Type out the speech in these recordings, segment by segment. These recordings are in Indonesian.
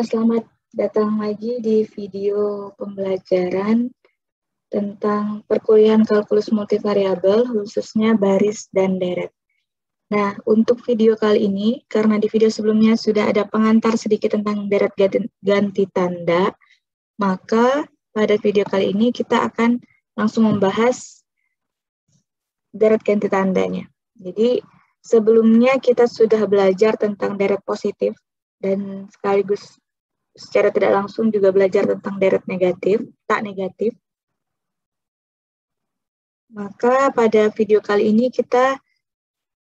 Selamat datang lagi di video pembelajaran tentang perkuliahan kalkulus multivariabel, khususnya baris dan deret. Nah, untuk video kali ini, karena di video sebelumnya sudah ada pengantar sedikit tentang deret ganti tanda, maka pada video kali ini kita akan langsung membahas deret ganti tandanya. Jadi, sebelumnya kita sudah belajar tentang deret positif, dan sekaligus secara tidak langsung juga belajar tentang deret negatif, tak negatif. Maka pada video kali ini kita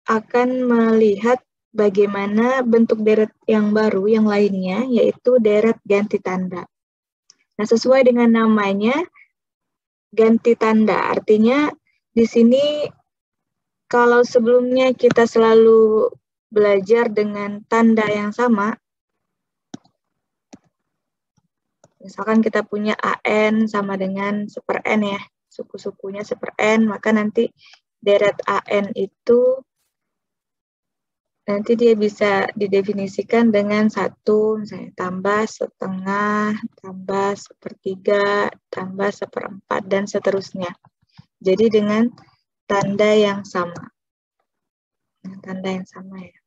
akan melihat bagaimana bentuk deret yang baru, yang lainnya, yaitu deret ganti tanda. Nah, sesuai dengan namanya, ganti tanda. Artinya, di sini kalau sebelumnya kita selalu belajar dengan tanda yang sama, misalkan kita punya AN sama dengan 1/N ya, suku-sukunya 1/N, maka nanti deret AN itu nanti dia bisa didefinisikan dengan 1, misalnya tambah 1/2, tambah 1/3, tambah 1/4, dan seterusnya. Jadi dengan tanda yang sama. Tanda yang sama ya.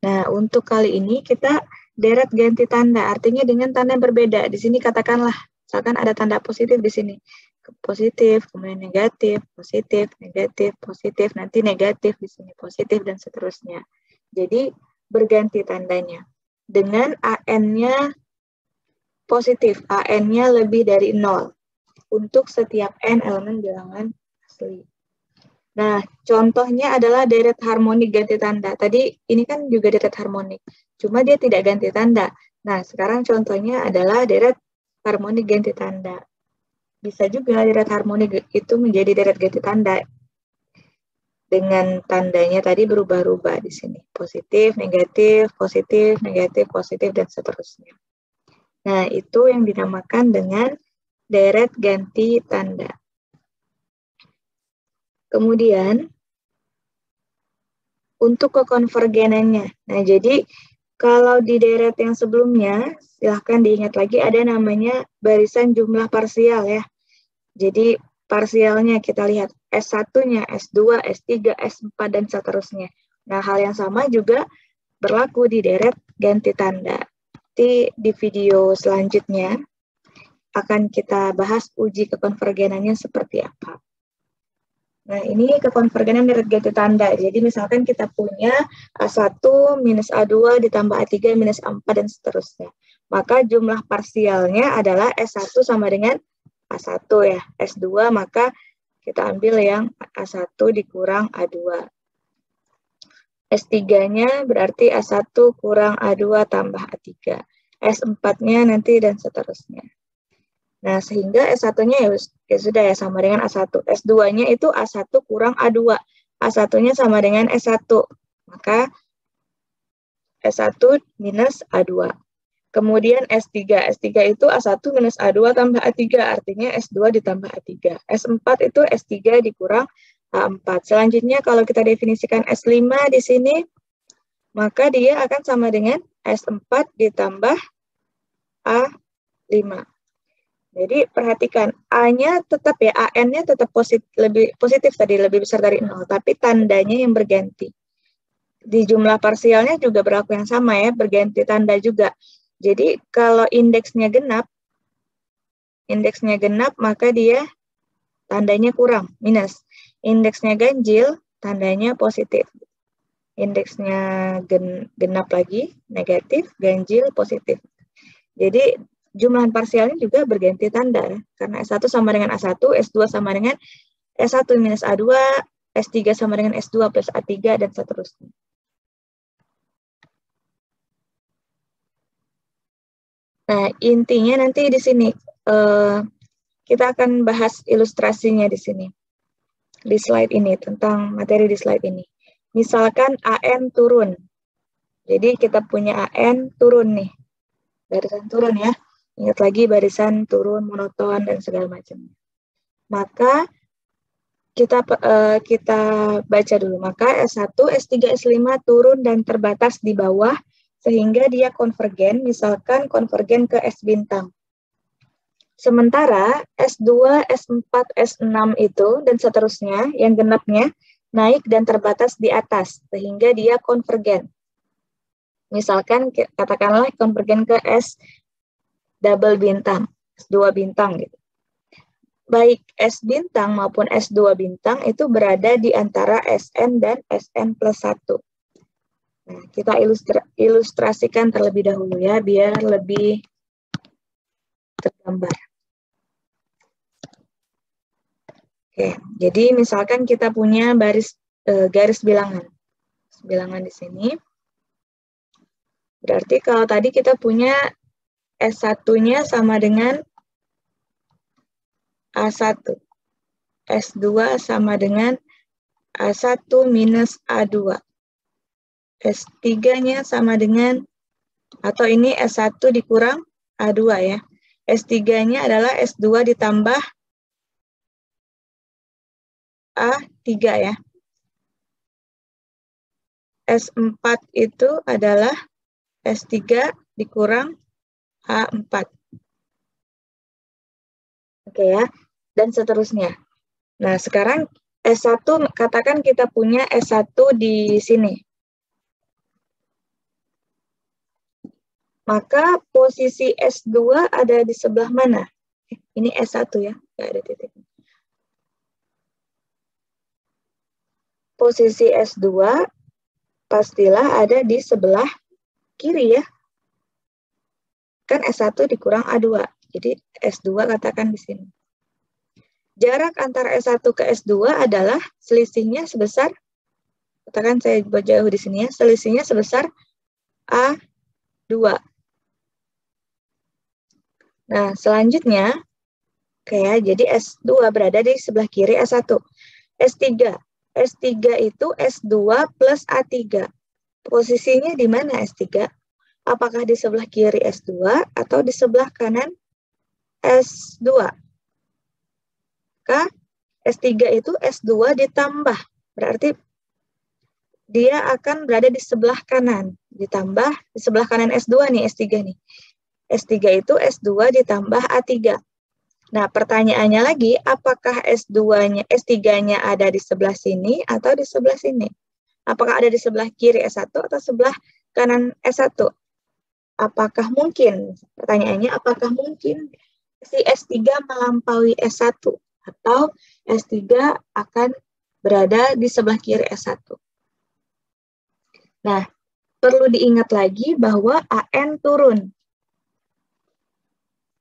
Nah, untuk kali ini kita deret ganti tanda, artinya dengan tanda yang berbeda. Di sini katakanlah, misalkan ada tanda positif di sini. Positif, kemudian negatif, positif, negatif, positif, nanti negatif di sini, positif, dan seterusnya. Jadi, berganti tandanya. Dengan AN-nya positif, AN-nya lebih dari 0. Untuk setiap N elemen bilangan asli. Nah, contohnya adalah deret harmonik ganti tanda. Tadi ini kan juga deret harmonik, cuma dia tidak ganti tanda. Nah, sekarang contohnya adalah deret harmonik ganti tanda. Bisa juga deret harmonik itu menjadi deret ganti tanda. Dengan tandanya tadi berubah-ubah di sini. Positif, negatif, positif, negatif, positif, dan seterusnya. Nah, itu yang dinamakan dengan deret ganti tanda. Kemudian, untuk kekonvergenannya. Nah, jadi kalau di deret yang sebelumnya, silahkan diingat lagi ada namanya barisan jumlah parsial ya. Jadi parsialnya kita lihat S1-nya, S2, S3, S4, dan seterusnya. Nah, hal yang sama juga berlaku di deret ganti tanda. Di video selanjutnya akan kita bahas uji kekonvergenannya seperti apa. Nah, ini kekonvergenan deret ganti tanda. Jadi, misalkan kita punya A1 minus A2 ditambah A3 minus A4 dan seterusnya. Maka jumlah parsialnya adalah S1 sama dengan A1 ya. S2 maka kita ambil yang A1 dikurang A2. S3-nya berarti A1 kurang A2 tambah A3. S4-nya nanti dan seterusnya. Nah, sehingga S1-nya ya sudah ya sama dengan A1. S2-nya itu A1 kurang A2. A1-nya sama dengan S1. Maka S1 minus A2. Kemudian S3. S3 itu A1 minus A2 tambah A3. Artinya S2 ditambah A3. S4 itu S3 dikurang A4. Selanjutnya kalau kita definisikan S5 di sini, maka dia akan sama dengan S4 ditambah A5. Jadi perhatikan, A-nya tetap ya, AN-nya tetap lebih positif tadi, lebih besar dari 0, tapi tandanya yang berganti. Di jumlah parsialnya juga berlaku yang sama ya, berganti tanda juga. Jadi kalau indeksnya genap, maka dia tandanya kurang, minus. Indeksnya ganjil, tandanya positif. Indeksnya genap lagi, negatif, ganjil, positif. Jadi jumlah parsialnya juga berganti tanda ya. Karena S1 sama dengan A1, S2 sama dengan S1 minus A2, S3 sama dengan S2 plus A3, dan seterusnya. Nah, intinya nanti di sini kita akan bahas ilustrasinya di sini. Di slide ini, tentang materi di slide ini. Misalkan AN turun. Jadi kita punya AN turun nih. Barisan turun ya. Ingat lagi barisan turun, monoton, dan segala macam. Maka kita baca dulu. Maka S1, S3, S5 turun dan terbatas di bawah sehingga dia konvergen, misalkan konvergen ke S bintang. Sementara S2, S4, S6 itu dan seterusnya yang genapnya naik dan terbatas di atas sehingga dia konvergen. Misalkan katakanlah konvergen ke S double bintang, S2 bintang gitu. Baik S bintang maupun S2 bintang itu berada di antara Sn dan Sn plus 1. Nah, kita ilustrasikan terlebih dahulu ya biar lebih tergambar. Oke, jadi misalkan kita punya garis bilangan. Bilangan di sini. Berarti kalau tadi kita punya S1-nya sama dengan A1. S2 sama dengan A1 minus A2. S3-nya sama dengan, atau ini S1 dikurang A2 ya. S3-nya adalah S2 ditambah A3 ya. S4 itu adalah S3 dikurang A4. Oke ya, dan seterusnya. Nah, sekarang S1, katakan kita punya S1 di sini. Maka posisi S2 ada di sebelah mana? Ini S1 ya, nggak ada titik. Posisi S2 pastilah ada di sebelah kiri ya. Kan S1 dikurang A2. Jadi S2 katakan di sini. Jarak antara S1 ke S2 adalah selisihnya sebesar, katakan saya buat jauh di sini ya, selisihnya sebesar A2. Nah, selanjutnya, jadi S2 berada di sebelah kiri S1. S3. S3 itu S2 plus A3. Posisinya di mana S3? Apakah di sebelah kiri S2 atau di sebelah kanan S2? Maka S3 itu S2 ditambah. Berarti dia akan berada di sebelah kanan. Ditambah di sebelah kanan S2 nih, S3 nih. S3 itu S2 ditambah A3. Nah, pertanyaannya lagi, apakah S3-nya ada di sebelah sini atau di sebelah sini? Apakah ada di sebelah kiri S1 atau sebelah kanan S1? Apakah mungkin, pertanyaannya, apakah mungkin si S3 melampaui S1? Atau S3 akan berada di sebelah kiri S1? Nah, perlu diingat lagi bahwa AN turun.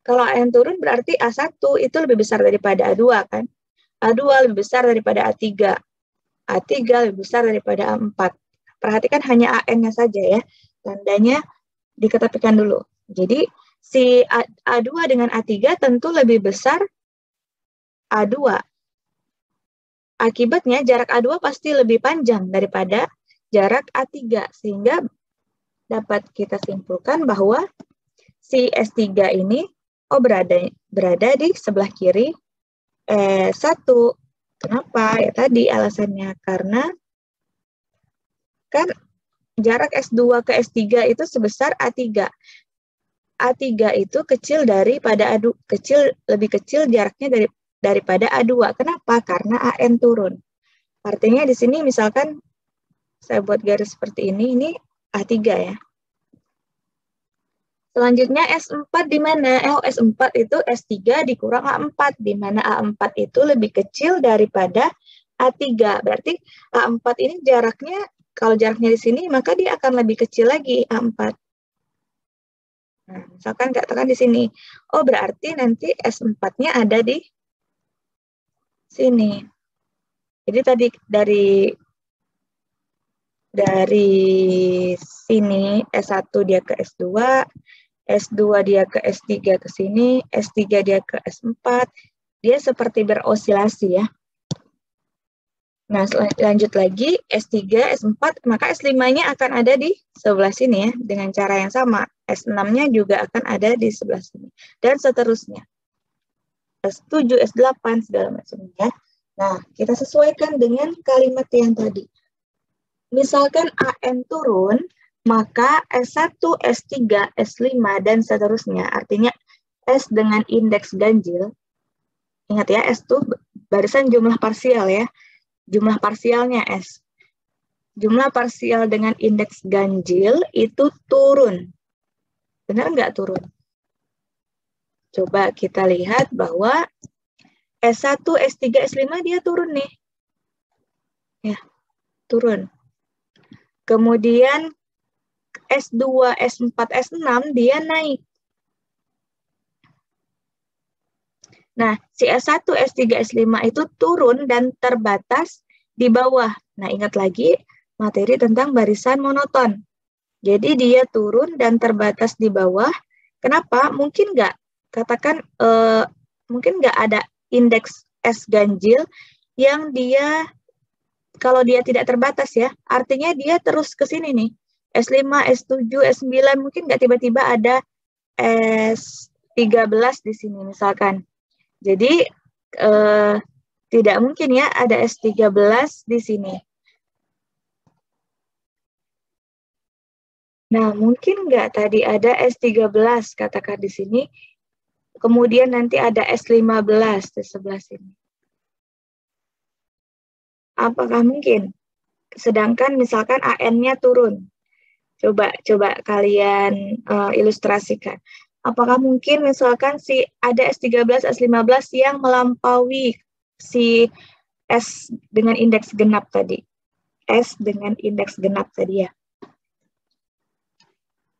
Kalau AN turun berarti A1 itu lebih besar daripada A2 kan? A2 lebih besar daripada A3. A3 lebih besar daripada A4. Perhatikan hanya AN-nya saja ya. Tandanya diketepikan dulu. Jadi si A2 dengan A3 tentu lebih besar A2. Akibatnya jarak A2 pasti lebih panjang daripada jarak A3. Sehingga dapat kita simpulkan bahwa si S3 ini berada di sebelah kiri S1. Kenapa? Ya tadi alasannya karena kan jarak S2 ke S3 itu sebesar A3. A3 itu lebih kecil jaraknya daripada A2. Kenapa? Karena AN turun. Artinya di sini misalkan saya buat garis seperti ini A3 ya. Selanjutnya S4 di mana? S4 itu S3 dikurang A4, di mana A4 itu lebih kecil daripada A3. Berarti A4 ini jaraknya, kalau jaraknya di sini, maka dia akan lebih kecil lagi A4. Nah, misalkan katakan di sini. Oh, berarti nanti S4-nya ada di sini. Jadi tadi dari sini S1 dia ke S2, S2 dia ke S3 ke sini, S3 dia ke S4, dia seperti berosilasi ya. Nah, lanjut lagi, S3, S4, maka S5-nya akan ada di sebelah sini ya, dengan cara yang sama. S6-nya juga akan ada di sebelah sini, dan seterusnya. S7, S8, segala macamnya. Nah, kita sesuaikan dengan kalimat yang tadi. Misalkan AN turun, maka S1, S3, S5, dan seterusnya, artinya S dengan indeks ganjil, ingat ya, S itu barisan jumlah parsial ya, jumlah parsialnya S. Jumlah parsial dengan indeks ganjil itu turun. Benar nggak turun? Coba kita lihat bahwa S1, S3, S5 dia turun nih. Ya, turun. Kemudian S2, S4, S6 dia naik. Nah, si S1, S3, S5 itu turun dan terbatas di bawah. Nah, ingat lagi materi tentang barisan monoton. Jadi dia turun dan terbatas di bawah. Kenapa? Mungkin nggak, katakan mungkin nggak ada indeks S ganjil yang dia, kalau dia tidak terbatas ya, artinya dia terus ke sini nih. S5, S7, S9, mungkin nggak tiba-tiba ada S13 di sini misalkan. Jadi tidak mungkin ya ada S13 di sini. Nah, mungkin nggak tadi ada S13, katakan di sini, kemudian nanti ada S15 di sebelah sini. Apakah mungkin? Sedangkan misalkan AN-nya turun. Coba kalian ilustrasikan. Apakah mungkin misalkan si ada S13, S15 yang melampaui si S dengan indeks genap tadi? S dengan indeks genap tadi ya.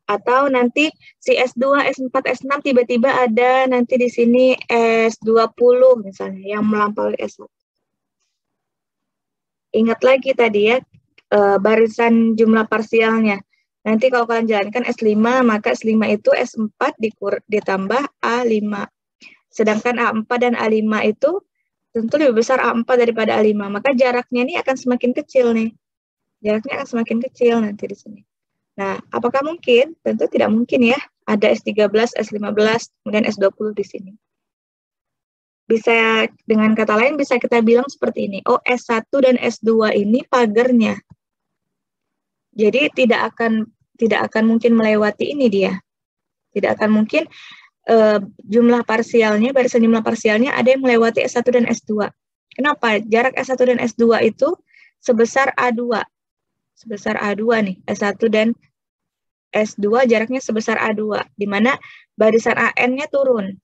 Atau nanti si S2, S4, S6 tiba-tiba ada nanti di sini S20 misalnya yang melampaui S1. Ingat lagi tadi ya, barisan jumlah parsialnya. Nanti kalau kalian jalankan S5, maka S5 itu S4 ditambah A5. Sedangkan A4 dan A5 itu tentu lebih besar A4 daripada A5. Maka jaraknya ini akan semakin kecil nih. Jaraknya akan semakin kecil nanti di sini. Nah, apakah mungkin? Tentu tidak mungkin ya. Ada S13, S15, kemudian S20 di sini. Bisa, dengan kata lain bisa kita bilang seperti ini. Oh, S1 dan S2 ini pagernya. Jadi tidak akan mungkin melewati ini dia. Tidak akan mungkin jumlah parsialnya, barisan jumlah parsialnya ada yang melewati S1 dan S2. Kenapa? Jarak S1 dan S2 itu sebesar A2. Sebesar A2 nih, S1 dan S2 jaraknya sebesar A2, di mana barisan AN-nya turun.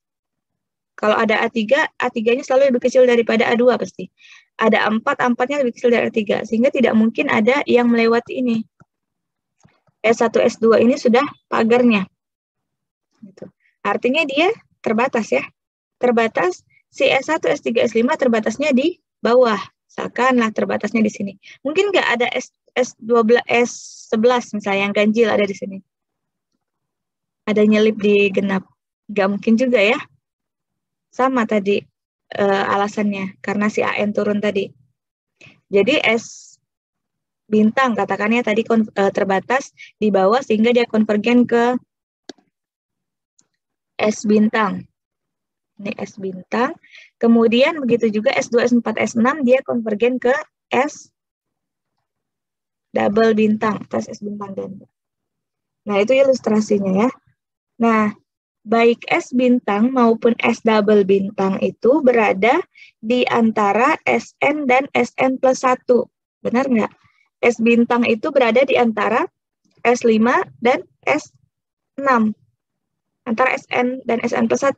Kalau ada A3, A3-nya selalu lebih kecil daripada A2 pasti. Ada A4, A4-nya lebih kecil dari A3, sehingga tidak mungkin ada yang melewati ini. S1, S2 ini sudah pagarnya. Gitu. Artinya dia terbatas ya. Terbatas, si S1, S3, S5 terbatasnya di bawah. Misalkanlah terbatasnya di sini. Mungkin nggak ada S12, S11 misalnya yang ganjil ada di sini. Ada nyelip di genap. Nggak mungkin juga ya. Sama tadi alasannya, karena si AN turun tadi. Jadi S bintang katakannya tadi terbatas di bawah sehingga dia konvergen ke S bintang. Ini S bintang. Kemudian begitu juga S2, S4, S6 dia konvergen ke S double bintang, atas S bintang ganda. Nah, itu ilustrasinya ya. Nah, baik S bintang maupun S double bintang itu berada di antara Sn dan Sn plus 1. Benar nggak? S bintang itu berada di antara S5 dan S6. Antara Sn dan Sn plus 1.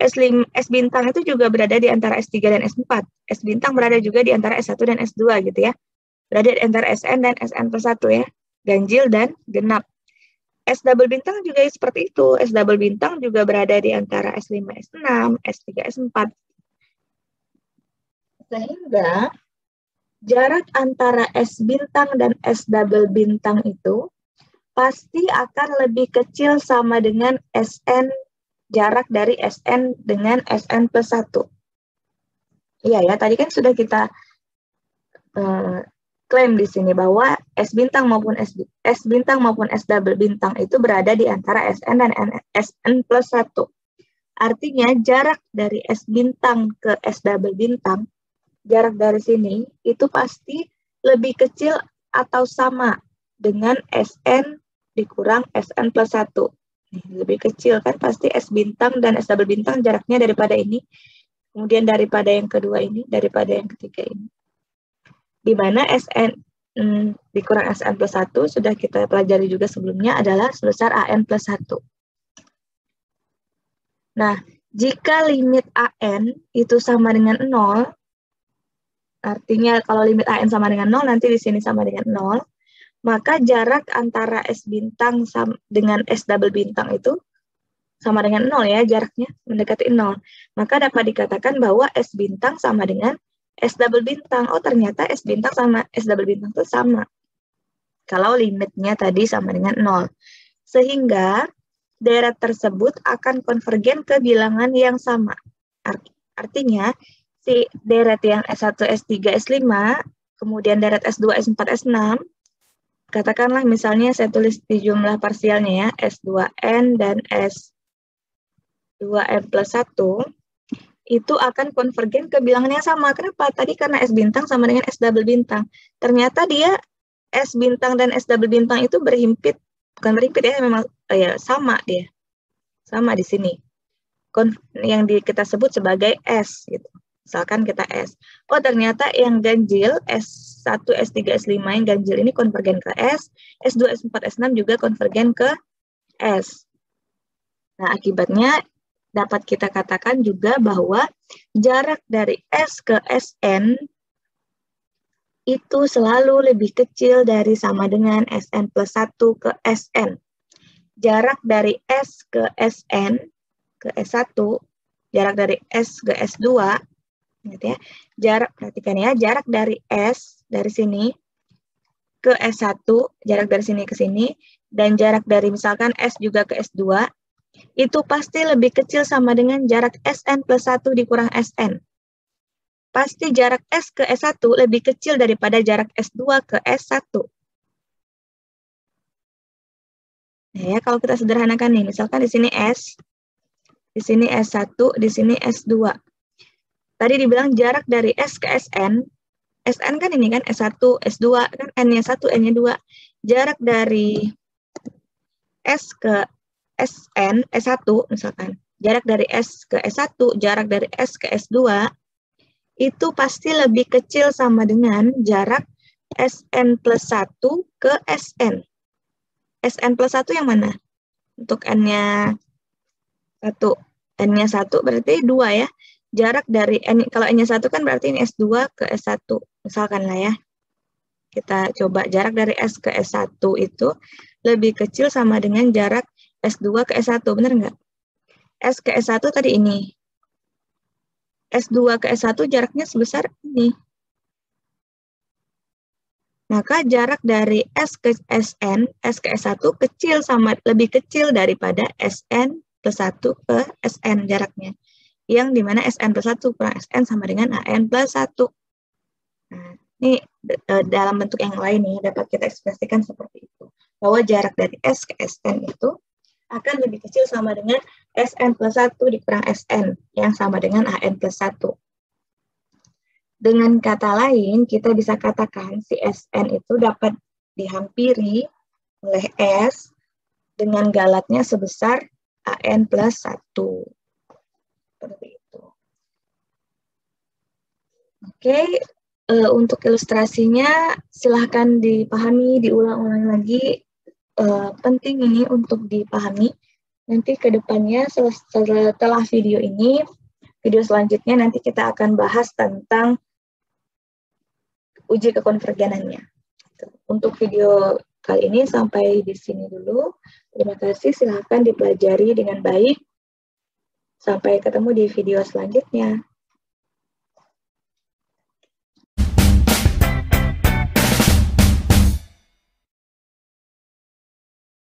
S bintang itu juga berada di antara S3 dan S4. S bintang berada juga di antara S1 dan S2 gitu ya. Berada di antara Sn dan Sn plus 1 ya. Ganjil dan genap. S double bintang juga seperti itu. S double bintang juga berada di antara S5, S6, S3, S4. Sehingga jarak antara S bintang dan S double bintang itu pasti akan lebih kecil sama dengan Sn, jarak dari Sn dengan Sn plus 1. Iya ya, tadi kan sudah kita klaim di sini bahwa S bintang maupun S bintang maupun S double bintang itu berada di antara Sn dan Sn plus 1. Artinya jarak dari S bintang ke S double bintang, jarak dari sini itu pasti lebih kecil atau sama dengan Sn dikurang Sn plus 1. Lebih kecil kan pasti S bintang dan S double bintang jaraknya daripada ini. Kemudian daripada yang kedua ini, daripada yang ketiga ini. Di mana Sn dikurang Sn plus 1 sudah kita pelajari juga sebelumnya adalah sebesar An plus 1. Nah, jika limit An itu sama dengan 0, artinya kalau limit An sama dengan 0, nanti di sini sama dengan 0, maka jarak antara S bintang dengan S double bintang itu sama dengan 0 ya, jaraknya mendekati 0. Maka dapat dikatakan bahwa S bintang sama dengan S double bintang. Oh, ternyata S bintang sama S double bintang itu sama. Kalau limitnya tadi sama dengan 0. Sehingga deret tersebut akan konvergen ke bilangan yang sama. Artinya, si deret yang S1, S3, S5, kemudian deret S2, S4, S6, katakanlah misalnya saya tulis di jumlah parsialnya ya, S2N dan S2N plus 1, itu akan konvergen ke bilangan yang sama. Kenapa? Tadi karena S bintang sama dengan S double bintang. Ternyata dia S bintang dan S double bintang itu berhimpit. Bukan berhimpit ya, memang ya sama dia. Sama di sini. Yang kita sebut sebagai S gitu. Misalkan kita S. Oh, ternyata yang ganjil S1, S3, S5 yang ganjil ini konvergen ke S, S2, S4, S6 juga konvergen ke S. Nah, akibatnya dapat kita katakan juga bahwa jarak dari S ke Sn itu selalu lebih kecil dari sama dengan Sn plus 1 ke Sn. Jarak dari S ke Sn ke S1, jarak dari S ke S2, gitu ya. Jarak, perhatikan ya, jarak dari S dari sini ke S1, jarak dari sini ke sini, dan jarak dari misalkan S juga ke S2, itu pasti lebih kecil sama dengan jarak Sn plus 1 dikurang Sn. Pasti jarak S ke S1 lebih kecil daripada jarak S2 ke S1. Nah ya, kalau kita sederhanakan nih, misalkan di sini S, di sini S1, di sini S2. Tadi dibilang jarak dari S ke Sn, Sn kan ini kan S1, S2, kan N-nya 1, N-nya 2. Jarak dari S ke Sn, S1 misalkan, jarak dari S ke S1, jarak dari S ke S2, itu pasti lebih kecil sama dengan jarak Sn plus 1 ke Sn. Sn plus 1 yang mana? Untuk N-nya 1. N-nya 1 berarti 2 ya. Jarak dari N, kalau N-nya 1 kan berarti ini S2 ke S1. Misalkan lah ya. Kita coba jarak dari S ke S1 itu lebih kecil sama dengan jarak S2 ke S1. Benar nggak? S ke S1 tadi ini. S2 ke S1 jaraknya sebesar ini. Maka jarak dari S ke Sn, S ke S1 kecil sama lebih kecil daripada Sn plus 1 ke Sn jaraknya. Yang dimana Sn plus 1 kurang Sn sama dengan An plus 1. Nah, ini dalam bentuk yang lain ya, dapat kita ekspresikan seperti itu. Bahwa jarak dari S ke Sn itu akan lebih kecil sama dengan Sn plus 1 dikurang Sn, yang sama dengan An plus 1. Dengan kata lain, kita bisa katakan si Sn itu dapat dihampiri oleh S dengan galatnya sebesar An plus 1. Seperti itu. Oke, untuk ilustrasinya silahkan dipahami, diulang-ulang lagi. Penting ini untuk dipahami. Nanti ke depannya setelah video ini, video selanjutnya nanti kita akan bahas tentang uji kekonvergenannya. Untuk video kali ini sampai di sini dulu. Terima kasih, silahkan dipelajari dengan baik. Sampai ketemu di video selanjutnya.